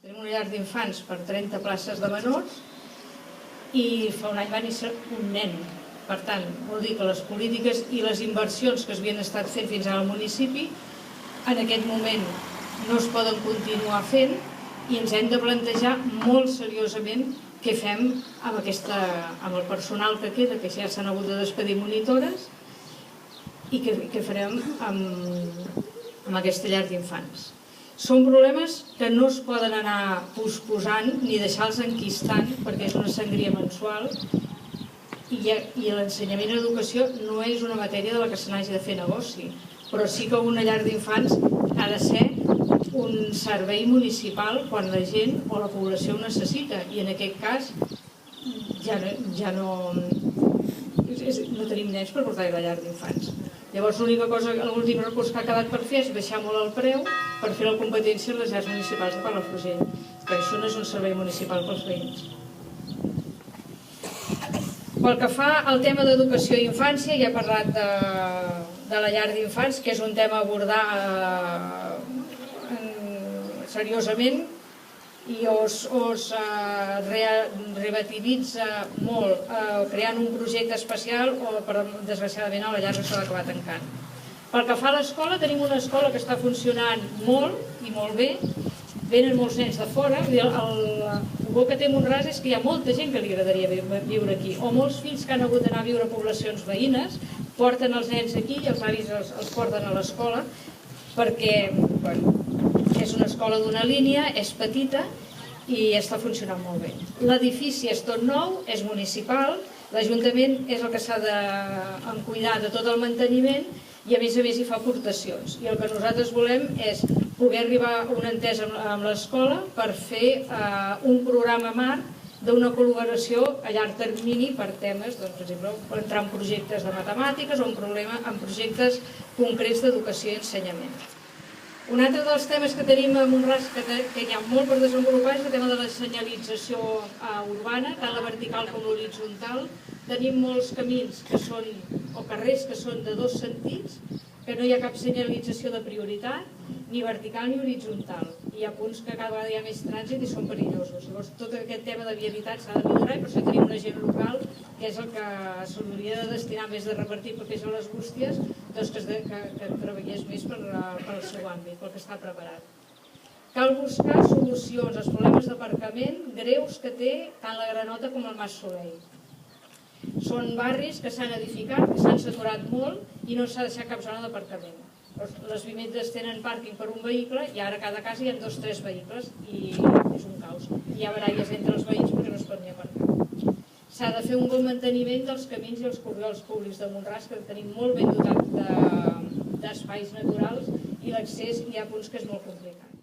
Tenim una llar d'infants per 30 places de menors i fa un any va néixer un nen. Per tant, vol dir que les polítiques i les inversions que s'havien estat fent fins ara al municipi en aquest moment no es poden continuar fent i ens hem de plantejar molt seriosament què fem amb el personal que queda, que ja s'han hagut de despedir monitores, i què farem amb aquesta llar d'infants. Són problemes que no es poden anar posposant ni deixar-los enquistant perquè és una sangria mensual i l'ensenyament i l'educació no és una matèria de la que se n'hagi de fer negoci, però sí que una llar d'infants ha de ser un servei municipal quan la gent o la població ho necessita i en aquest cas ja no tenim nens per portar-hi la llar d'infants. Llavors l'única cosa, l'últim recurs que ha quedat per fer és baixar molt el preu per fer la competència en les llars municipals de Palafrugell, perquè això no és un servei municipal pels veïns. Pel que fa al tema d'educació i infància, ja he parlat de la llar d'infants, que és un tema a abordar seriosament i us relativitza molt creant un projecte especial o desgraciadament a la llar s'ha d'acabar tancant. Pel que fa a l'escola, tenim una escola que està funcionant molt i molt bé, venen molts nens de fora, el bo que té Mont-ras és que hi ha molta gent que li agradaria viure aquí, o molts fills que han hagut d'anar a viure a poblacions veïnes, porten els nens aquí i els avis els porten a l'escola perquè és una escola d'una línia, és petita i està funcionant molt bé. L'edifici és tot nou, és municipal, l'Ajuntament és el que s'ha de cuidar de tot el manteniment i a més hi fa aportacions. I el que nosaltres volem és poder arribar a una entesa amb l'escola per fer un programa marc d'una col·laboració a llarg termini per temes, per exemple, entrar en projectes de matemàtiques o en projectes concrets d'educació i ensenyament. Un altre dels temes que tenim a Mont-ras que hi ha molt per desenvolupar és el tema de la senyalització urbana, tant la vertical com l'horitzontal. Tenim molts camins o carrers que són de dos sentits, que no hi ha cap senyalització de prioritat, ni vertical ni horitzontal. Hi ha punts que cada vegada hi ha més trànsit i són perillosos. Llavors, tot aquest tema de vialitat s'ha de millorar i per això tenim un agent local que és el que s'hauria de destinar més de repartir papers a les bústies, que treballés més pel seu àmbit, pel que està preparat. Cal buscar solucions als problemes d'aparcament greus que té tant la Granota com el Mas Soleil. Són barris que s'han edificat, que s'han saturat molt i no s'ha deixat cap zona d'aparcament. Les vivendes tenen pàrquing per un vehicle i ara a cada casa hi ha 2 o 3 vehicles i és un caos. Hi ha baralles entre els veïns perquè no es pot ni aparcar. S'ha de fer un bon manteniment dels camins i els corriols públics de Mont-ras, que tenim molt ben dotat d'espais naturals i l'accés hi ha punts que és molt complicat.